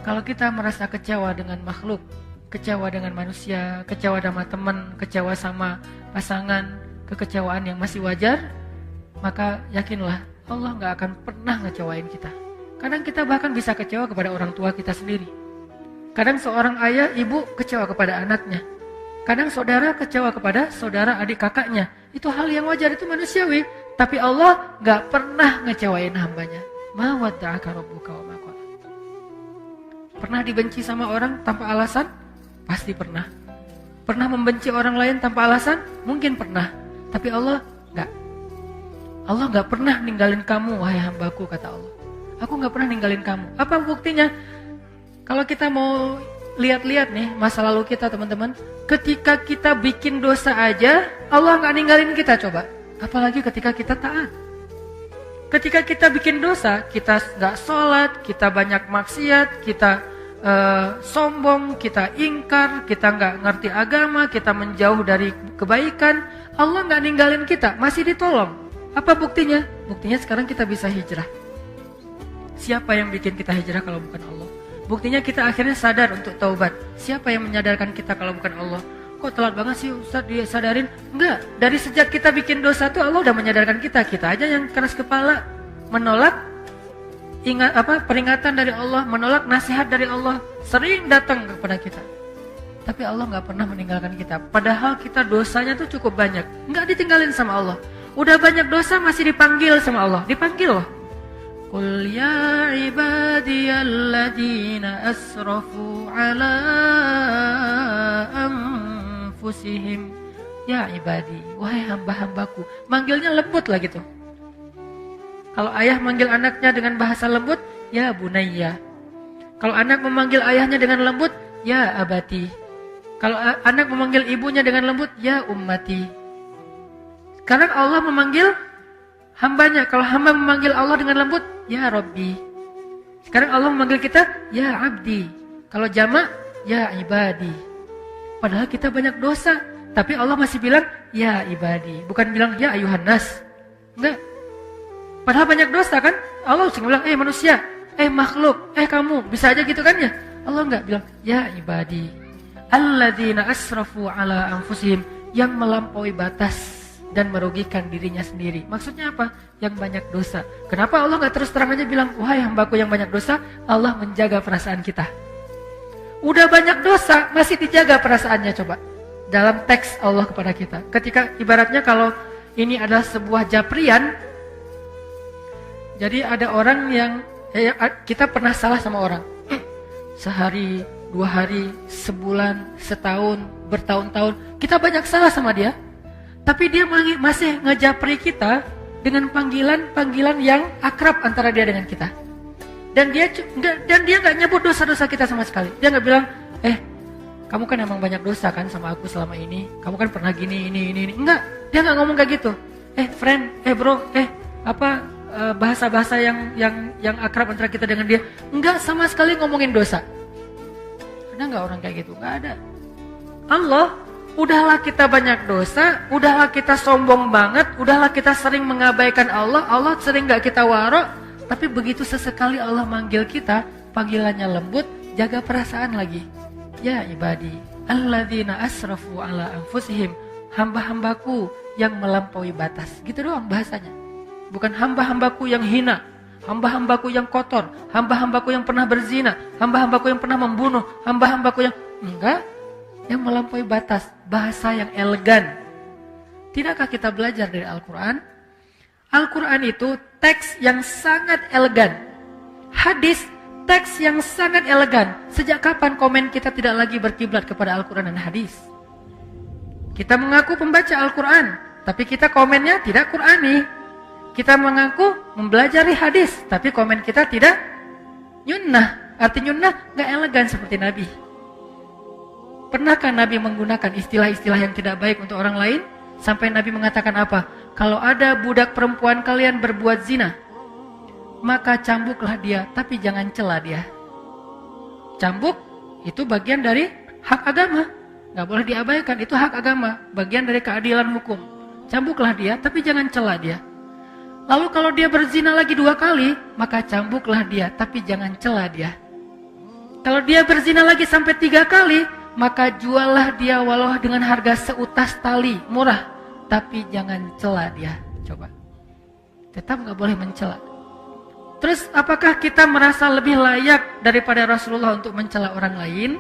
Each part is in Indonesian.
Kalau kita merasa kecewa dengan makhluk, kecewa dengan manusia, kecewa sama teman, kecewa sama pasangan, kekecewaan yang masih wajar, maka yakinlah Allah gak akan pernah ngecewain kita. Kadang kita bahkan bisa kecewa kepada orang tua kita sendiri. Kadang seorang ayah, ibu kecewa kepada anaknya. Kadang saudara kecewa kepada saudara, adik, kakaknya. Itu hal yang wajar, itu manusiawi. Tapi Allah gak pernah ngecewain hambanya. Ma wadda'aka rabbuka wa ma qala. Pernah dibenci sama orang tanpa alasan? Pasti pernah. Pernah membenci orang lain tanpa alasan? Mungkin pernah. Tapi Allah enggak. Allah enggak pernah ninggalin kamu, wahai hambaku, kata Allah. Aku enggak pernah ninggalin kamu. Apa buktinya? Kalau kita mau lihat-lihat nih masa lalu kita, teman-teman, ketika kita bikin dosa aja, Allah enggak ninggalin kita, coba. Apalagi ketika kita taat. Ketika kita bikin dosa, kita enggak sholat, kita banyak maksiat, kita sombong, kita ingkar, kita nggak ngerti agama, kita menjauh dari kebaikan, Allah nggak ninggalin kita, masih ditolong. Apa buktinya? Buktinya sekarang kita bisa hijrah. Siapa yang bikin kita hijrah kalau bukan Allah? Buktinya kita akhirnya sadar untuk taubat. Siapa yang menyadarkan kita kalau bukan Allah? Kok telat banget sih Ustaz disadarin? Enggak, dari sejak kita bikin dosa tuh Allah udah menyadarkan kita. Kita aja yang keras kepala, menolak peringatan dari Allah, menolak nasihat dari Allah, sering datang kepada kita. Tapi Allah nggak pernah meninggalkan kita. Padahal kita dosanya tuh cukup banyak, nggak ditinggalin sama Allah. Udah banyak dosa masih dipanggil sama Allah, dipanggil loh. Qul ya ibadiyalladzina asrafu ala anfusihim. Ya ibadi, wahai hamba-hambaku. Manggilnya lembut lah gitu. Kalau ayah manggil anaknya dengan bahasa lembut, ya bunayya. Kalau anak memanggil ayahnya dengan lembut, ya abati. Kalau anak memanggil ibunya dengan lembut, ya ummati. Sekarang Allah memanggil hambanya. Kalau hamba memanggil Allah dengan lembut, ya Rabbi. Sekarang Allah memanggil kita, ya abdi. Kalau jamak, ya ibadi. Padahal kita banyak dosa, tapi Allah masih bilang, ya ibadi. Bukan bilang, ya ayuhan nas. Enggak. Padahal banyak dosa kan? Allah langsung bilang, manusia, makhluk, kamu. Bisa aja gitu kan ya? Allah enggak bilang, ya ibadi. Alladzina asrafu ala anfusihim. Yang melampaui batas dan merugikan dirinya sendiri. Maksudnya apa? Yang banyak dosa. Kenapa Allah enggak terus terang aja bilang, wahai hambaku yang banyak dosa? Allah menjaga perasaan kita. Udah banyak dosa, masih dijaga perasaannya, coba. Dalam teks Allah kepada kita. Ketika ibaratnya kalau ini adalah sebuah japrian. Jadi ada orang yang kita pernah salah sama orang. Sehari, 2 hari, sebulan, setahun, bertahun-tahun. Kita banyak salah sama dia. Tapi dia masih ngejapri kita dengan panggilan yang akrab antara dia dengan kita. Dan dia nggak nyebut dosa-dosa kita sama sekali. Dia nggak bilang, kamu kan emang banyak dosa kan sama aku selama ini. Kamu kan pernah gini, ini. Enggak, dia nggak ngomong kayak gitu. Friend, bro, bahasa-bahasa yang akrab antara kita dengan dia. Enggak sama sekali ngomongin dosa. Ada enggak orang kayak gitu? Enggak ada. Allah, udahlah kita banyak dosa, udahlah kita sombong banget, udahlah kita sering mengabaikan Allah, Allah sering enggak kita waro, tapi begitu sesekali Allah manggil kita, panggilannya lembut, jaga perasaan lagi. Ya ibadi, alladzina asrafu ala anfusihim, hamba-hambaku yang melampaui batas. Gitu doang bahasanya. Bukan hamba-hambaku yang hina, hamba-hambaku yang kotor, hamba-hambaku yang pernah berzina, hamba-hambaku yang pernah membunuh, hamba-hambaku yang enggak, yang melampaui batas, bahasa yang elegan. Tidakkah kita belajar dari Al-Quran? Al-Quran itu teks yang sangat elegan. Hadis, teks yang sangat elegan. Sejak kapan komen kita tidak lagi berkiblat kepada Al-Quran dan hadis? Kita mengaku pembaca Al-Quran, tapi kita komennya tidak Qurani. Kita mengaku mempelajari hadis, tapi komen kita tidak nyunnah. Arti nyunnah gak elegan seperti Nabi. Pernahkah Nabi menggunakan istilah-istilah yang tidak baik untuk orang lain? Sampai Nabi mengatakan apa? Kalau ada budak perempuan kalian berbuat zina, maka cambuklah dia, tapi jangan cela dia. Cambuk itu bagian dari hak agama. Gak boleh diabaikan, itu hak agama. Bagian dari keadilan hukum. Cambuklah dia, tapi jangan cela dia. Lalu kalau dia berzina lagi 2 kali, maka cambuklah dia, tapi jangan cela dia. Kalau dia berzina lagi sampai 3 kali, maka juallah dia walau dengan harga seutas tali, murah. Tapi jangan cela dia, coba. Tetap gak boleh mencela. Terus apakah kita merasa lebih layak daripada Rasulullah untuk mencela orang lain?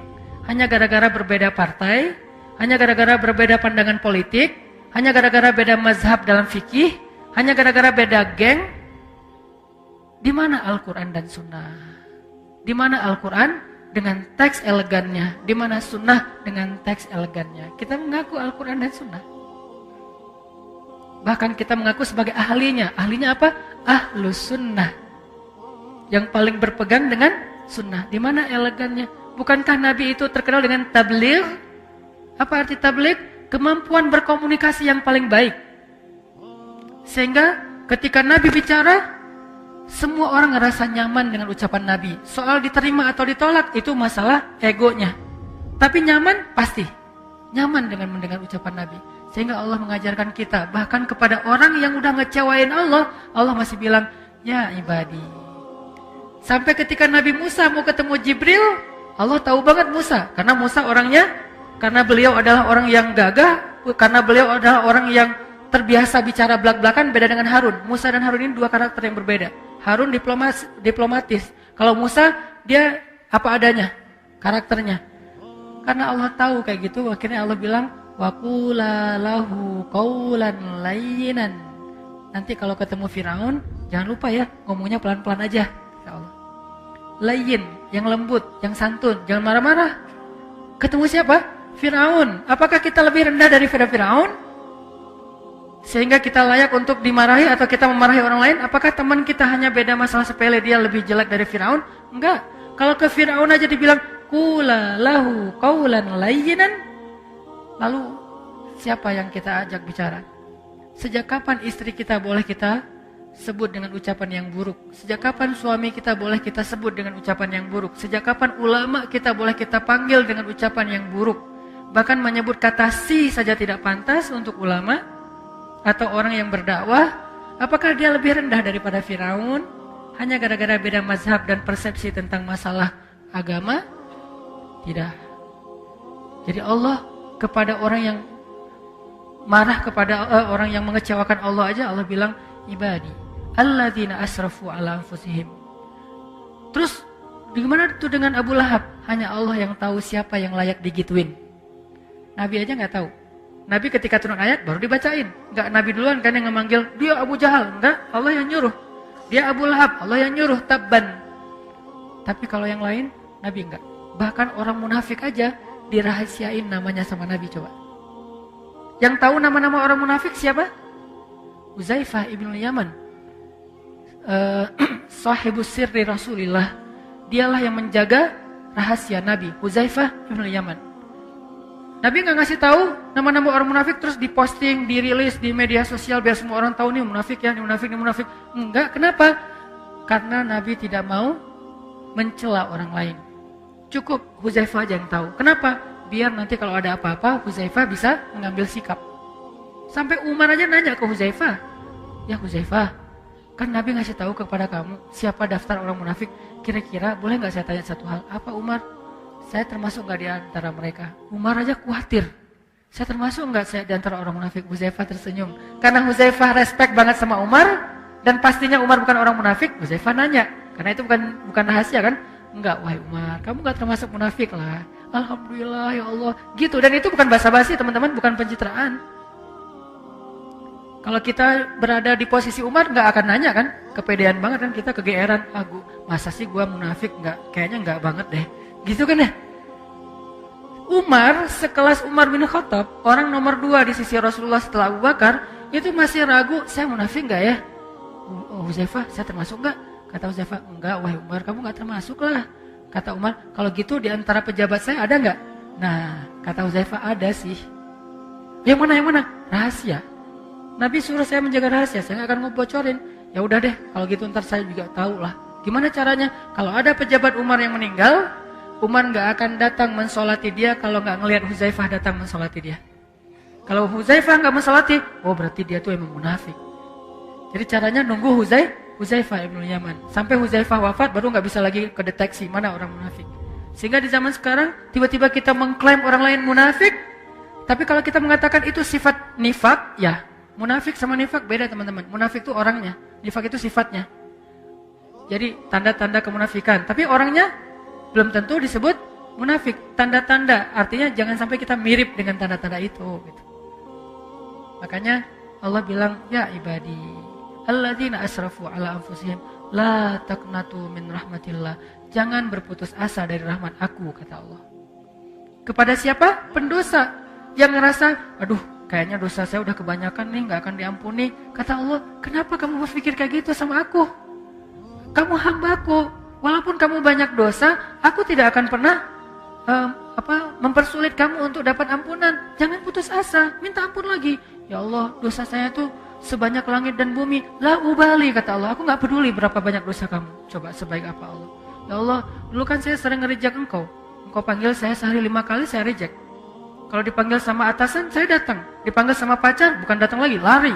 Hanya gara-gara berbeda partai? Hanya gara-gara berbeda pandangan politik? Hanya gara-gara beda mazhab dalam fikih? Hanya gara-gara beda geng? Di mana Al-Quran dan Sunnah? Di mana Al-Quran dengan teks elegannya, di mana Sunnah dengan teks elegannya? Kita mengaku Al-Quran dan Sunnah. Bahkan kita mengaku sebagai ahlinya. Ahlinya apa? Ahlus Sunnah. Yang paling berpegang dengan Sunnah. Di mana elegannya? Bukankah Nabi itu terkenal dengan tabligh? Apa arti tabligh? Kemampuan berkomunikasi yang paling baik. Sehingga ketika Nabi bicara, semua orang ngerasa nyaman dengan ucapan Nabi. Soal diterima atau ditolak itu masalah egonya. Tapi nyaman pasti. Nyaman dengan mendengar ucapan Nabi. Sehingga Allah mengajarkan kita. Bahkan kepada orang yang udah ngecewain Allah, Allah masih bilang, ya ibadi. Sampai ketika Nabi Musa mau ketemu Jibril, Allah tahu banget Musa. Karena Musa orangnya, karena beliau adalah orang yang gagah, karena beliau adalah orang yang terbiasa bicara belak-belakan, beda dengan Harun. Musa dan Harun ini 2 karakter yang berbeda. Harun diplomatis. Kalau Musa, dia apa adanya karakternya. Karena Allah tahu kayak gitu, akhirnya Allah bilang, waqula lahu qawlan layyinan. Nanti kalau ketemu Firaun, jangan lupa ya, ngomongnya pelan-pelan aja, ya Allah. Layyin, yang lembut, yang santun, jangan marah-marah. Ketemu siapa? Firaun. Apakah kita lebih rendah daripada Firaun? Sehingga kita layak untuk dimarahi atau kita memarahi orang lain? Apakah teman kita hanya beda masalah sepele, dia lebih jelek dari Firaun? Enggak. Kalau ke Firaun aja dibilang qula lahu qawlan layyinan, lalu siapa yang kita ajak bicara? Sejak kapan istri kita boleh kita sebut dengan ucapan yang buruk? Sejak kapan suami kita boleh kita sebut dengan ucapan yang buruk? Sejak kapan ulama kita boleh kita panggil dengan ucapan yang buruk? Bahkan menyebut kata si saja tidak pantas untuk ulama atau orang yang berdakwah. Apakah dia lebih rendah daripada Firaun hanya gara-gara beda mazhab dan persepsi tentang masalah agama? Tidak. Jadi Allah kepada orang yang marah, kepada orang yang mengecewakan Allah aja, Allah bilang ibadi alladzina asrafu ala anfusihim. Terus gimana itu dengan Abu Lahab? Hanya Allah yang tahu siapa yang layak digituin. Nabi aja nggak tahu. Nabi ketika turun ayat baru dibacain. Enggak Nabi duluan kan yang memanggil, dia Abu Jahal. Enggak, Allah yang nyuruh. Dia Abu Lahab, Allah yang nyuruh, tabban. Tapi kalau yang lain, Nabi enggak. Bahkan orang munafik aja dirahasiain namanya sama Nabi, coba. Yang tahu nama-nama orang munafik siapa? Huzaifah ibn Yaman. Sahibus sirri Rasulillah. Dialah yang menjaga rahasia Nabi, Huzaifah ibn Yaman. Nabi nggak ngasih tahu nama-nama orang munafik terus diposting, dirilis di media sosial biar semua orang tahu nih munafik ya, nih munafik, nih munafik. Enggak, kenapa? Karena Nabi tidak mau mencela orang lain. Cukup Huzaifah aja yang tahu. Kenapa? Biar nanti kalau ada apa-apa Huzaifah bisa mengambil sikap. Sampai Umar aja nanya ke Huzaifah, ya Huzaifah, kan Nabi ngasih tahu kepada kamu siapa daftar orang munafik. Kira-kira boleh nggak saya tanya satu hal? Apa Umar? Saya termasuk nggak di antara mereka? Umar aja khawatir. Saya termasuk nggak saya di antara orang munafik? Huzaifah tersenyum. Karena Huzaifah respect banget sama Umar dan pastinya Umar bukan orang munafik. Huzaifah nanya, karena itu bukan rahasia kan? Enggak, wahai Umar, kamu nggak termasuk munafik lah. Alhamdulillah ya Allah. Gitu, dan itu bukan basa-basi teman-teman, bukan pencitraan. Kalau kita berada di posisi Umar nggak akan nanya kan? Kepedean banget kan kita, kegeeran. Masa sih gua munafik? Kayaknya nggak banget deh. Gitu kan ya? Umar, sekelas Umar bin Khattab, orang nomor 2 di sisi Rasulullah setelah Abu Bakar, itu masih ragu, saya munafik enggak ya? Huzaifah, saya termasuk enggak? Kata Huzaifah, enggak, wahai Umar, kamu enggak termasuk lah. Kata Umar, kalau gitu di antara pejabat saya ada enggak? Nah, kata Huzaifah, ada sih. Yang mana? Rahasia. Nabi suruh saya menjaga rahasia, saya enggak akan ngebocorin. Ya udah deh, kalau gitu ntar saya juga tahu lah. Gimana caranya? Kalau ada pejabat Umar yang meninggal, Umar nggak akan datang mensolati dia kalau nggak ngelihat Huzaifah datang mensolati dia. Kalau Huzaifah nggak mensolati, oh berarti dia tuh emang munafik. Jadi caranya nunggu Huzaifah ibn Yaman sampai Huzaifah wafat baru nggak bisa lagi kedeteksi mana orang munafik. Sehingga di zaman sekarang tiba-tiba kita mengklaim orang lain munafik, tapi kalau kita mengatakan itu sifat nifak, ya munafik sama nifak beda teman-teman. Munafik itu orangnya, nifak itu sifatnya. Jadi tanda-tanda kemunafikan, tapi orangnya belum tentu disebut munafik. Tanda-tanda artinya jangan sampai kita mirip dengan tanda-tanda itu gitu. Makanya Allah bilang, ya ibadi alladzina asrafu ala anfusihim la taqnatu min rahmatillah. Jangan berputus asa dari rahmat aku, kata Allah. Kepada siapa? Pendosa yang ngerasa, aduh kayaknya dosa saya udah kebanyakan nih, gak akan diampuni. Kata Allah, kenapa kamu berpikir kayak gitu sama aku? Kamu hambaku, walaupun kamu banyak dosa, aku tidak akan pernah mempersulit kamu untuk dapat ampunan. Jangan putus asa, minta ampun lagi. Ya Allah, dosa saya tuh sebanyak langit dan bumi. La ubali, kata Allah, aku gak peduli berapa banyak dosa kamu. Coba sebaik apa Allah. Ya Allah, dulu kan saya sering nge-reject engkau. Engkau panggil saya sehari 5 kali, saya reject. Kalau dipanggil sama atasan, saya datang. Dipanggil sama pacar, bukan datang lagi, lari.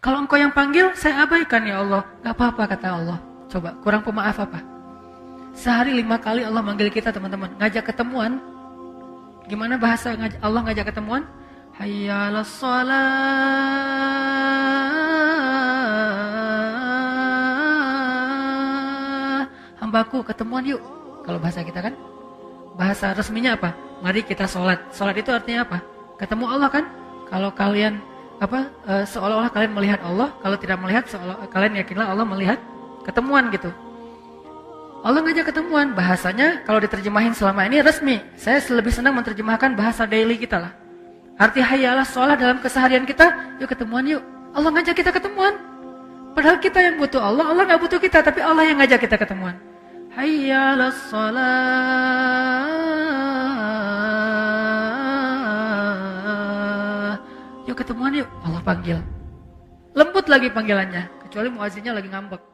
Kalau engkau yang panggil, saya abaikan ya Allah. Gak apa-apa, kata Allah. Coba, kurang pemaaf apa? Sehari 5 kali Allah manggil kita, teman-teman. Ngajak ketemuan. Gimana bahasa Allah ngajak ketemuan? Hayya 'alas shalah. Hambaku, ketemuan yuk. Kalau bahasa kita kan? Bahasa resminya apa? Mari kita sholat. Sholat itu artinya apa? Ketemu Allah kan? Kalau kalian seolah-olah kalian melihat Allah, kalau tidak melihat kalian yakinlah Allah melihat, ketemuan gitu. Allah ngajak ketemuan, bahasanya kalau diterjemahin selama ini resmi. Saya lebih senang menerjemahkan bahasa daily kita lah. Arti hayya 'alas shalah dalam keseharian kita, yuk ketemuan yuk. Allah ngajak kita ketemuan. Padahal kita yang butuh Allah, Allah nggak butuh kita, tapi Allah yang ngajak kita ketemuan. Hayya 'alas shalah. Yuk ketemuan yuk, Allah panggil. Lembut lagi panggilannya, kecuali muazzinnya lagi ngambek.